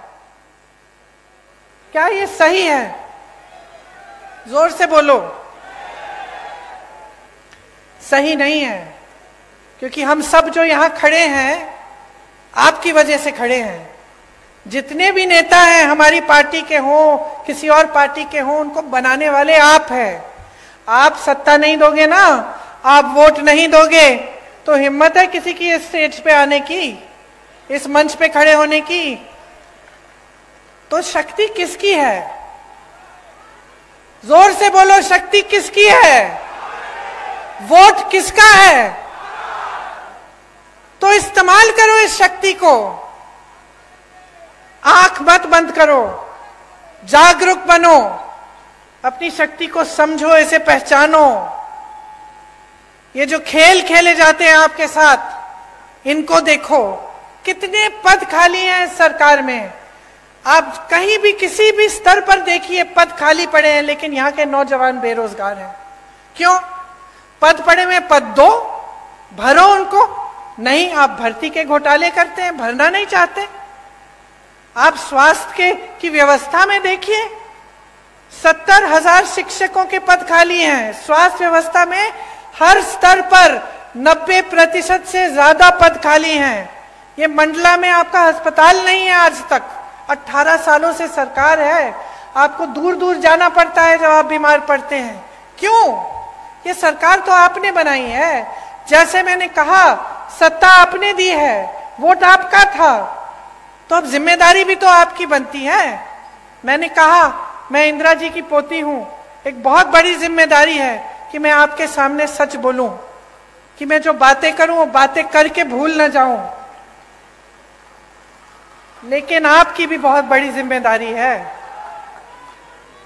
क्या ये सही है? जोर से बोलो। सही नहीं है, क्योंकि हम सब जो यहां खड़े हैं आपकी वजह से खड़े हैं। जितने भी नेता हैं हमारी पार्टी के हों, किसी और पार्टी के हों, उनको बनाने वाले आप हैं। आप सत्ता नहीं दोगे ना, आप वोट नहीं दोगे, तो हिम्मत है किसी की इस स्टेज पे आने की, इस मंच पे खड़े होने की? तो शक्ति किसकी है? जोर से बोलो, शक्ति किसकी है? वोट किसका है? तो इस्तेमाल करो इस शक्ति को, आंख मत बंद करो, जागरूक बनो, अपनी शक्ति को समझो, इसे पहचानो। ये जो खेल खेले जाते हैं आपके साथ, इनको देखो, कितने पद खाली हैं इस सरकार में। आप कहीं भी किसी भी स्तर पर देखिए, पद खाली पड़े हैं, लेकिन यहाँ के नौजवान बेरोजगार हैं। क्यों? पद पड़े हुए, पद दो, भरो उनको। नहीं, आप भर्ती के घोटाले करते हैं, भरना नहीं चाहते। आप स्वास्थ्य की व्यवस्था में देखिए, 70,000 शिक्षकों के पद खाली हैं। स्वास्थ्य व्यवस्था में हर स्तर पर 90% से ज्यादा पद खाली हैं। ये मंडला में आपका अस्पताल नहीं है आज तक। 18 सालों से सरकार है, आपको दूर दूर जाना पड़ता है जब आप बीमार पड़ते हैं। क्यों? ये सरकार तो आपने बनाई है। जैसे मैंने कहा, सत्ता आपने दी है, वोट आपका था, तो अब जिम्मेदारी भी तो आपकी बनती है। मैंने कहा, मैं इंदिरा जी की पोती हूं, एक बहुत बड़ी जिम्मेदारी है कि मैं आपके सामने सच बोलूं, कि मैं जो बातें करूं वो बातें करके भूल न जाऊं। लेकिन आपकी भी बहुत बड़ी जिम्मेदारी है।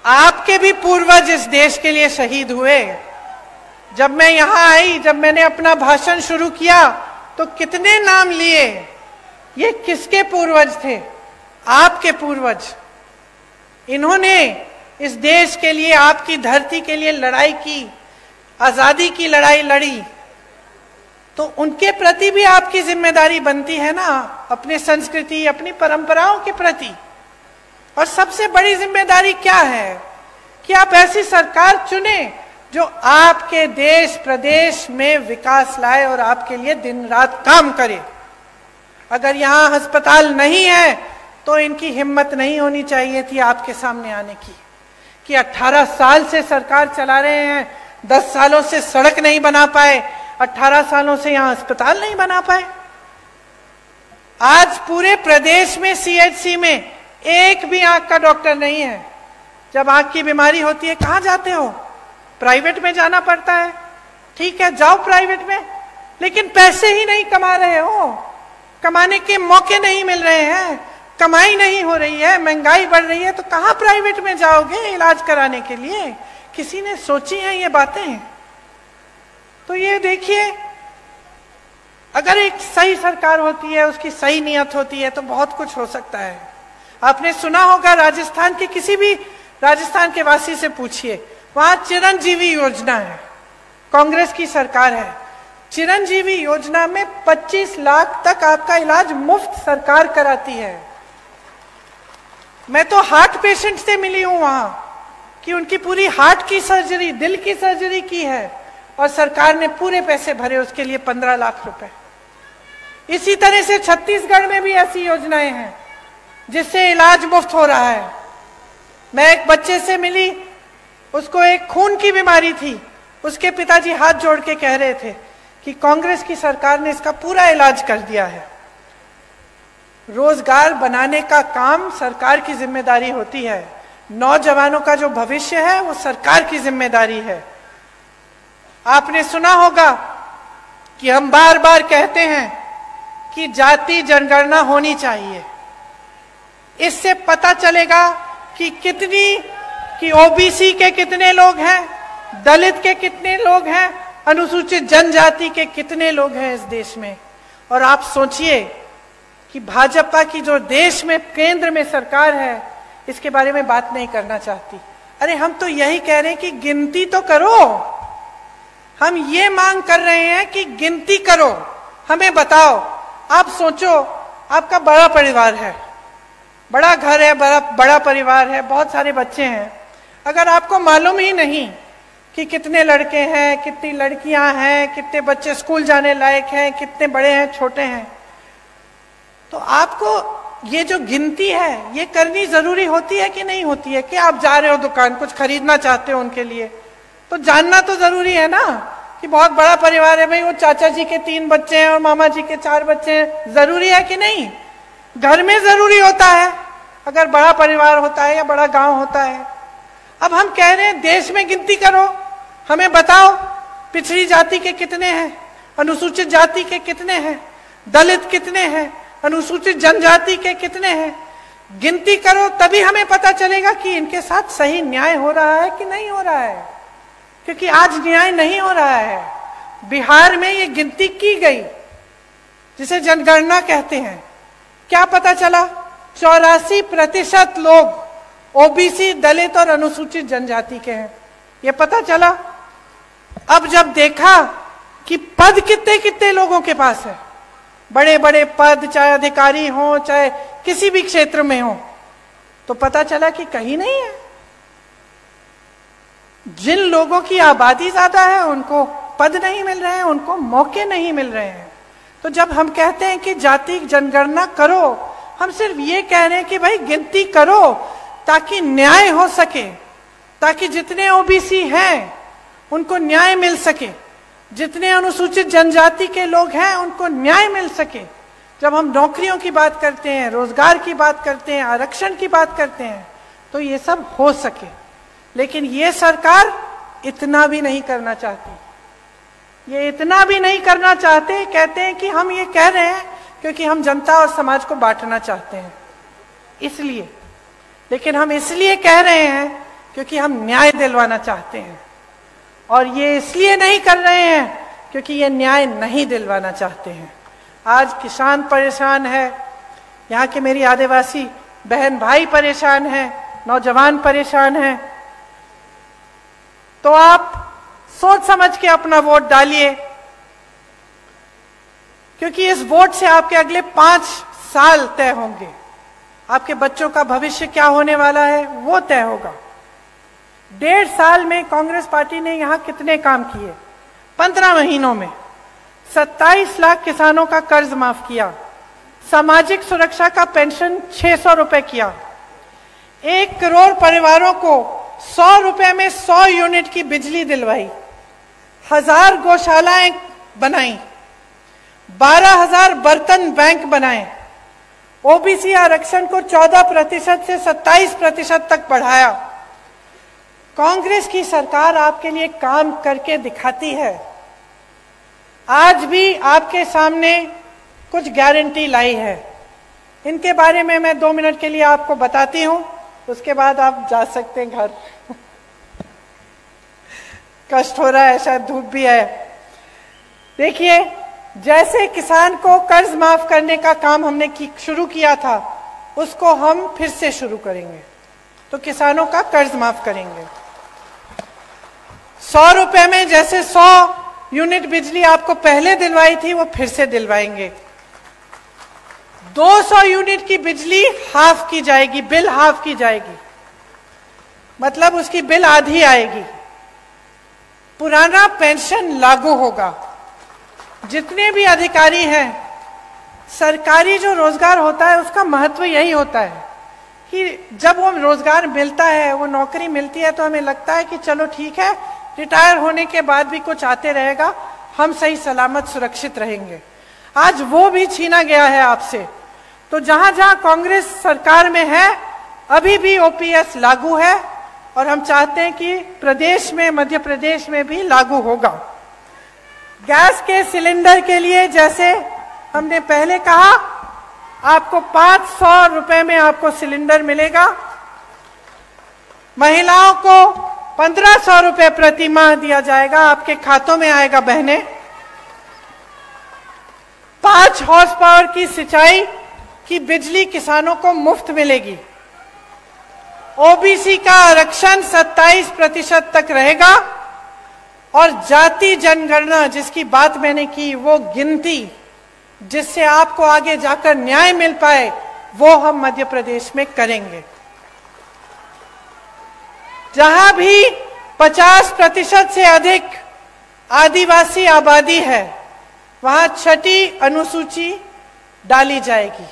आपके भी पूर्वज इस देश के लिए शहीद हुए। जब मैं यहां आई, जब मैंने अपना भाषण शुरू किया, तो कितने नाम लिए। ये किसके पूर्वज थे? आपके पूर्वज। इन्होंने इस देश के लिए, आपकी धरती के लिए लड़ाई की, आजादी की लड़ाई लड़ी। तो उनके प्रति भी आपकी जिम्मेदारी बनती है ना, अपने संस्कृति, अपनी परंपराओं के प्रति। और सबसे बड़ी जिम्मेदारी क्या है? कि आप ऐसी सरकार चुने जो आपके देश प्रदेश में विकास लाए और आपके लिए दिन रात काम करे। अगर यहाँ अस्पताल नहीं है तो इनकी हिम्मत नहीं होनी चाहिए थी आपके सामने आने की, कि 18 साल से सरकार चला रहे हैं, 10 सालों से सड़क नहीं बना पाए, 18 सालों से यहाँ अस्पताल नहीं बना पाए। आज पूरे प्रदेश में सीएचसी में एक भी आंख का डॉक्टर नहीं है। जब आंख की बीमारी होती है कहाँ जाते हो? प्राइवेट में जाना पड़ता है। ठीक है, जाओ प्राइवेट में, लेकिन पैसे ही नहीं कमा रहे हो, कमाने के मौके नहीं मिल रहे हैं, कमाई नहीं हो रही है, महंगाई बढ़ रही है, तो कहाँ प्राइवेट में जाओगे इलाज कराने के लिए? किसी ने सोची है ये बातें? तो ये देखिए, अगर एक सही सरकार होती है, उसकी सही नियत होती है, तो बहुत कुछ हो सकता है। आपने सुना होगा, राजस्थान के किसी भी राजस्थान के वासी से पूछिए, वहां चिरंजीवी योजना है, कांग्रेस की सरकार है। चिरंजीवी योजना में 25 लाख तक आपका इलाज मुफ्त सरकार कराती है। मैं तो हार्ट पेशेंट से मिली हूं वहां, कि उनकी पूरी हार्ट की सर्जरी, दिल की सर्जरी की है, और सरकार ने पूरे पैसे भरे उसके लिए, 15 लाख रुपए। इसी तरह से छत्तीसगढ़ में भी ऐसी योजनाएं हैं जिससे इलाज मुफ्त हो रहा है। मैं एक बच्चे से मिली, उसको एक खून की बीमारी थी, उसके पिताजी हाथ जोड़ के कह रहे थे कि कांग्रेस की सरकार ने इसका पूरा इलाज कर दिया है। रोजगार बनाने का काम सरकार की जिम्मेदारी होती है, नौजवानों का जो भविष्य है वो सरकार की जिम्मेदारी है। आपने सुना होगा कि हम बार बार कहते हैं कि जाति जनगणना होनी चाहिए। इससे पता चलेगा कि ओबीसी के कितने लोग हैं, दलित के कितने लोग हैं, अनुसूचित जनजाति के कितने लोग हैं इस देश में। और आप सोचिए कि भाजपा की जो देश में केंद्र में सरकार है, इसके बारे में बात नहीं करना चाहती। अरे हम तो यही कह रहे हैं कि गिनती तो करो। हम ये मांग कर रहे हैं कि गिनती करो, हमें बताओ। आप सोचो, आपका बड़ा परिवार है, बड़ा घर है, बड़ा परिवार है, बहुत सारे बच्चे हैं। अगर आपको मालूम ही नहीं कि कितने लड़के हैं, कितनी लड़कियां हैं, कितने बच्चे स्कूल जाने लायक हैं, कितने बड़े हैं, छोटे हैं, तो आपको ये जो गिनती है ये करनी जरूरी होती है कि नहीं होती है? कि आप जा रहे हो दुकान, कुछ खरीदना चाहते हो उनके लिए, तो जानना तो जरूरी है ना कि बहुत बड़ा परिवार है भाई, वो चाचा जी के 3 बच्चे हैं और मामा जी के 4 बच्चे हैं। जरूरी है कि नहीं? घर में जरूरी होता है अगर बड़ा परिवार होता है या बड़ा गांव होता है। अब हम कह रहे हैं देश में गिनती करो, हमें बताओ पिछड़ी जाति के कितने हैं, अनुसूचित जाति के कितने हैं, दलित कितने हैं, अनुसूचित जनजाति के कितने हैं। गिनती करो, तभी हमें पता चलेगा कि इनके साथ सही न्याय हो रहा है कि नहीं हो रहा है। क्योंकि आज न्याय नहीं हो रहा है। बिहार में ये गिनती की गई जिसे जनगणना कहते हैं, क्या पता चला? 84% लोग ओबीसी, दलित और अनुसूचित जनजाति के हैं, ये पता चला। अब जब देखा कि पद कितने कितने लोगों के पास है, बड़े बड़े पद, चाहे अधिकारी हो चाहे किसी भी क्षेत्र में हो, तो पता चला कि कहीं नहीं है। जिन लोगों की आबादी ज्यादा है उनको पद नहीं मिल रहे हैं, उनको मौके नहीं मिल रहे हैं। तो जब हम कहते हैं कि जाति जनगणना करो, हम सिर्फ ये कह रहे हैं कि भाई गिनती करो ताकि न्याय हो सके, ताकि जितने ओबीसी हैं उनको न्याय मिल सके, जितने अनुसूचित जनजाति के लोग हैं उनको न्याय मिल सके। जब हम नौकरियों की बात करते हैं, रोजगार की बात करते हैं, आरक्षण की बात करते हैं, तो ये सब हो सके। लेकिन ये सरकार इतना भी नहीं करना चाहती, ये इतना भी नहीं करना चाहते। कहते हैं कि हम ये कह रहे हैं क्योंकि हम जनता और समाज को बांटना चाहते हैं, इसलिए। लेकिन हम इसलिए कह रहे हैं क्योंकि हम न्याय दिलवाना चाहते हैं, और ये इसलिए नहीं कर रहे हैं क्योंकि ये न्याय नहीं दिलवाना चाहते हैं। आज किसान परेशान है, यहाँ के मेरी आदिवासी बहन भाई परेशान हैं, नौजवान परेशान हैं। तो आप सोच समझ के अपना वोट डालिए, क्योंकि इस वोट से आपके अगले 5 साल तय होंगे। आपके बच्चों का भविष्य क्या होने वाला है वो तय होगा। 1.5 साल में कांग्रेस पार्टी ने यहां कितने काम किए? 15 महीनों में 27 लाख किसानों का कर्ज माफ किया, सामाजिक सुरक्षा का पेंशन 600 रुपए किया, 1 करोड़ परिवारों को 100 रुपए में 100 यूनिट की बिजली दिलवाई, 1000 गौशालाएं बनाई, 12,000 बर्तन बैंक बनाए, ओबीसी आरक्षण को 14% से 27% तक बढ़ाया। कांग्रेस की सरकार आपके लिए काम करके दिखाती है। आज भी आपके सामने कुछ गारंटी लाई है, इनके बारे में मैं 2 मिनट के लिए आपको बताती हूं, उसके बाद आप जा सकते हैं घर। कष्ट हो रहा है, शायद धूप भी है। देखिए, जैसे किसान को कर्ज माफ करने का काम हमने शुरू किया था, उसको हम फिर से शुरू करेंगे। तो किसानों का कर्ज माफ करेंगे। 100 रुपए में जैसे 100 यूनिट बिजली आपको पहले दिलवाई थी, वो फिर से दिलवाएंगे। 200 यूनिट की बिजली हाफ की जाएगी, बिल हाफ की जाएगी, मतलब उसकी बिल आधी आएगी। पुराना पेंशन लागू होगा। जितने भी अधिकारी हैं, सरकारी जो रोजगार होता है उसका महत्व यही होता है कि जब वो रोजगार मिलता है, वो नौकरी मिलती है, तो हमें लगता है कि चलो ठीक है, रिटायर होने के बाद भी कुछ आते रहेगा, हम सही सलामत सुरक्षित रहेंगे। आज वो भी छीना गया है आपसे। तो जहां जहां कांग्रेस सरकार में है, अभी भी ओपीएस लागू है, और हम चाहते हैं कि प्रदेश में, मध्य प्रदेश में भी लागू होगा। गैस के सिलेंडर के लिए जैसे हमने पहले कहा, आपको 500 रुपए में आपको सिलेंडर मिलेगा। महिलाओं को 1500 रुपए प्रति माह दिया जाएगा, आपके खातों में आएगा बहने। 5 हॉर्स पावर की सिंचाई की बिजली किसानों को मुफ्त मिलेगी। ओबीसी का आरक्षण 27% तक रहेगा। और जाति जनगणना जिसकी बात मैंने की, वो गिनती जिससे आपको आगे जाकर न्याय मिल पाए, वो हम मध्य प्रदेश में करेंगे। जहां भी 50% से अधिक आदिवासी आबादी है, वहां छठी अनुसूची डाली जाएगी।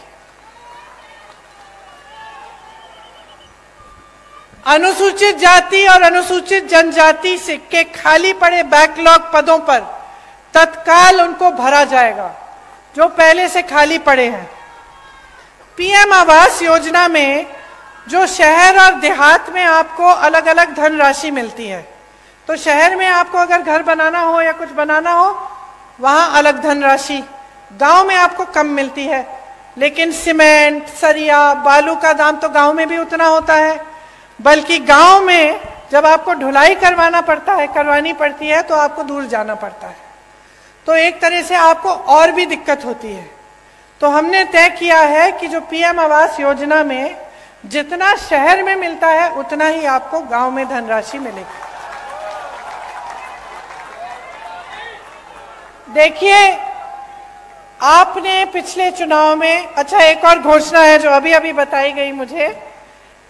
अनुसूचित जाति और अनुसूचित जनजाति से के खाली पड़े बैकलॉग पदों पर तत्काल उनको भरा जाएगा, जो पहले से खाली पड़े हैं। पीएम आवास योजना में जो शहर और देहात में आपको अलग अलग धनराशि मिलती है, तो शहर में आपको अगर घर बनाना हो या कुछ बनाना हो, वहां अलग धनराशि, गांव में आपको कम मिलती है। लेकिन सीमेंट, सरिया, बालू का दाम तो गांव में भी उतना होता है, बल्कि गांव में जब आपको ढुलाई करवानी पड़ती है तो आपको दूर जाना पड़ता है। तो एक तरह से आपको और भी दिक्कत होती है। तो हमने तय किया है कि जो पीएम आवास योजना में जितना शहर में मिलता है, उतना ही आपको गांव में धनराशि मिलेगी। देखिए, आपने पिछले चुनाव में, अच्छा एक और घोषणा है जो अभी अभी बताई गई मुझे,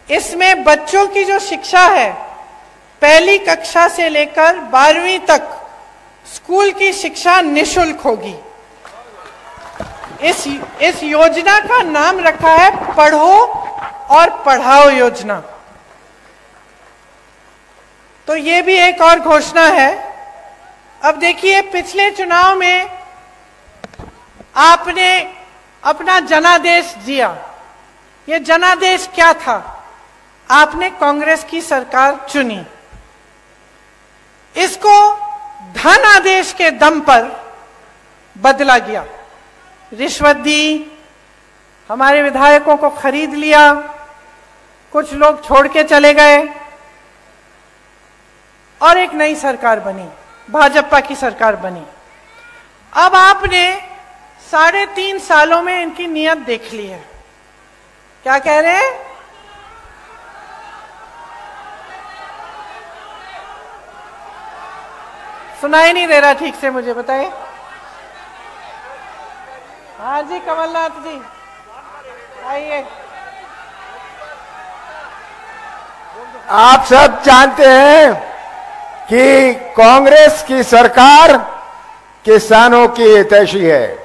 इसमें बच्चों की जो शिक्षा है, पहली कक्षा से लेकर 12वीं तक स्कूल की शिक्षा निशुल्क होगी। इस योजना का नाम रखा है पढ़ो और पढ़ाओ योजना। तो ये भी एक और घोषणा है। अब देखिए, पिछले चुनाव में आपने अपना जनादेश दिया। ये जनादेश क्या था? आपने कांग्रेस की सरकार चुनी, इसको धन आदेश के दम पर बदला गया। रिश्वत दी, हमारे विधायकों को खरीद लिया, कुछ लोग छोड़ के चले गए और एक नई सरकार बनी, भाजपा की सरकार बनी। अब आपने 3.5 सालों में इनकी नीयत देख ली है। क्या कह रहे हैं? सुनाई नहीं दे रहा ठीक से, मुझे बताइए। हाँ जी, कमलनाथ जी आइए। आप सब जानते हैं कि कांग्रेस की सरकार किसानों की हितैषी है।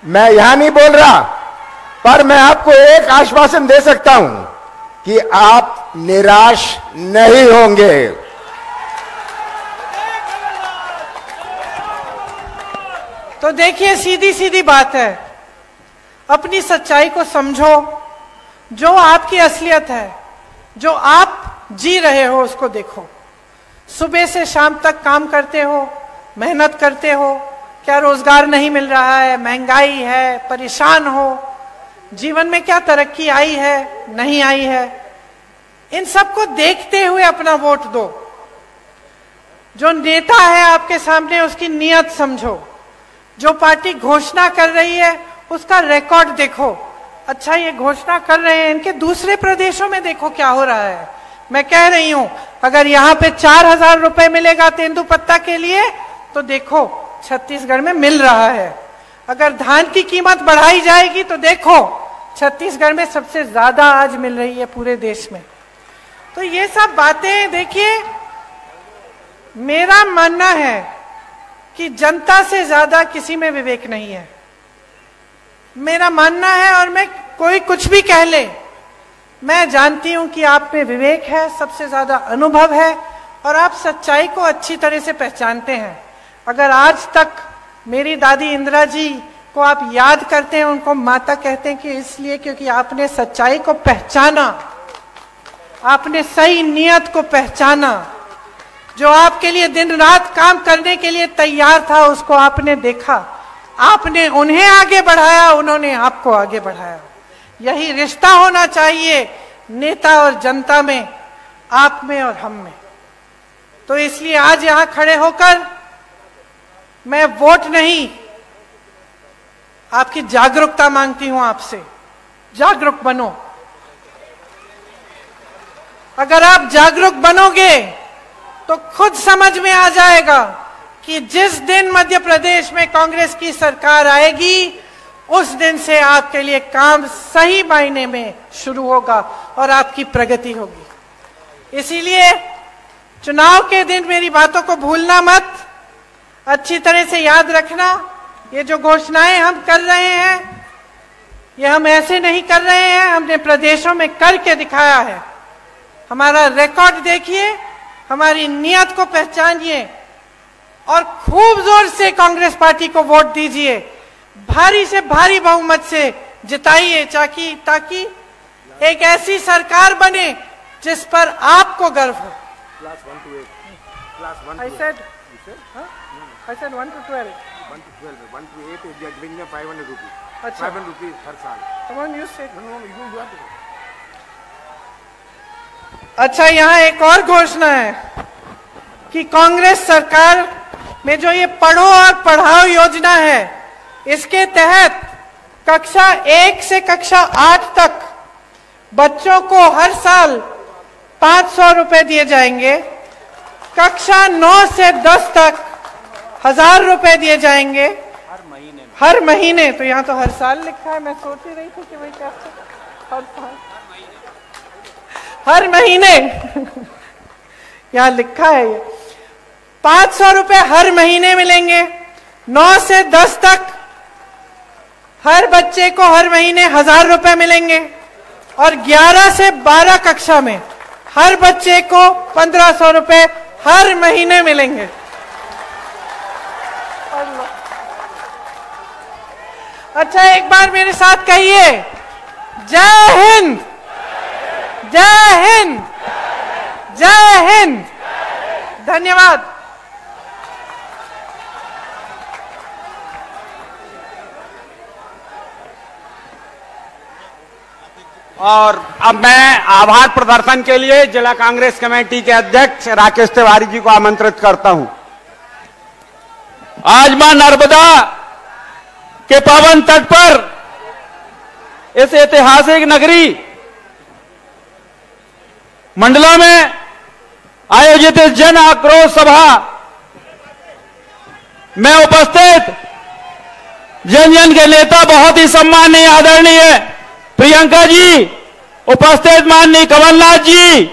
मैं यहां नहीं बोल रहा, पर मैं आपको एक आश्वासन दे सकता हूं कि आप निराश नहीं होंगे। तो देखिए, सीधी सीधी बात है, अपनी सच्चाई को समझो। जो आपकी असलियत है, जो आप जी रहे हो, उसको देखो। सुबह से शाम तक काम करते हो, मेहनत करते हो, क्या रोजगार नहीं मिल रहा है, महंगाई है, परेशान हो, जीवन में क्या तरक्की आई है, नहीं आई है, इन सबको देखते हुए अपना वोट दो। जो नेता है आपके सामने, उसकी नीयत समझो। जो पार्टी घोषणा कर रही है, उसका रिकॉर्ड देखो। अच्छा, ये घोषणा कर रहे हैं, इनके दूसरे प्रदेशों में देखो क्या हो रहा है। मैं कह रही हूं, अगर यहां पे 4,000 रुपए मिलेगा तेंदुपत्ता के लिए, तो देखो छत्तीसगढ़ में मिल रहा है। अगर धान की कीमत बढ़ाई जाएगी, तो देखो छत्तीसगढ़ में सबसे ज्यादा आज मिल रही है पूरे देश में। तो ये सब बातें देखिए, मेरा मानना है कि जनता से ज्यादा किसी में विवेक नहीं है, मेरा मानना है। और मैं, कोई कुछ भी कह ले, मैं जानती हूं कि आप में विवेक है, सबसे ज्यादा अनुभव है, और आप सच्चाई को अच्छी तरह से पहचानते हैं। अगर आज तक मेरी दादी इंदिरा जी को आप याद करते हैं, उनको माता कहते हैं, कि इसलिए क्योंकि आपने सच्चाई को पहचाना, आपने सही नियत को पहचाना। जो आपके लिए दिन रात काम करने के लिए तैयार था, उसको आपने देखा, आपने उन्हें आगे बढ़ाया, उन्होंने आपको आगे बढ़ाया। यही रिश्ता होना चाहिए नेता और जनता में, आप में और हम में। तो इसलिए आज यहां खड़े होकर मैं वोट नहीं, आपकी जागरूकता मांगती हूं आपसे। जागरूक बनो। अगर आप जागरूक बनोगे तो खुद समझ में आ जाएगा कि जिस दिन मध्य प्रदेश में कांग्रेस की सरकार आएगी उस दिन से आपके लिए काम सही मायने में शुरू होगा और आपकी प्रगति होगी। इसीलिए चुनाव के दिन मेरी बातों को भूलना मत, अच्छी तरह से याद रखना। ये जो घोषणाएं हम कर रहे हैं ये हम ऐसे नहीं कर रहे हैं, हमने प्रदेशों में करके दिखाया है। हमारा रिकॉर्ड देखिए, हमारी नीयत को पहचानिए और खूब जोर से कांग्रेस पार्टी को वोट दीजिए, भारी से भारी बहुमत से जिताइए, ताकि एक ऐसी सरकार बने जिस पर आपको गर्व हो। I said 1 to 12. 1 to 12. 1 to 8 is giving them 500 rupees. अच्छा। 500 rupees हर साल। Come on, you say. No, you have to. अच्छा, यहाँ एक और घोषणा है कि कांग्रेस सरकार में जो ये पढ़ो और पढ़ाओ योजना है, इसके तहत कक्षा 1 से कक्षा 8 तक बच्चों को हर साल 500 रुपए दिए जाएंगे। कक्षा 9 से 10 तक 1000 रुपए दिए जाएंगे हर महीने। तो यहाँ तो हर साल लिखा है, मैं सोच ही रही थी कि भाई कैसे हर साल हर महीने यहाँ लिखा है। ये 500 रुपए हर महीने मिलेंगे। 9 से 10 तक हर बच्चे को हर महीने 1000 रुपए मिलेंगे और 11 से 12 कक्षा में हर बच्चे को 1500 रुपए हर महीने मिलेंगे। अच्छा, एक बार मेरे साथ कहिए, जय हिंद, जय हिंद, जय हिंद। धन्यवाद। और अब मैं आभार प्रदर्शन के लिए जिला कांग्रेस कमेटी के अध्यक्ष राकेश तिवारी जी को आमंत्रित करता हूं। आज मां नर्मदा के पावन तट पर इस ऐतिहासिक नगरी मंडला में आयोजित इस जन आक्रोश सभा में उपस्थित जन जन के नेता, बहुत ही सम्माननीय आदरणीय प्रियंका जी, उपस्थित माननीय कमलनाथ जी,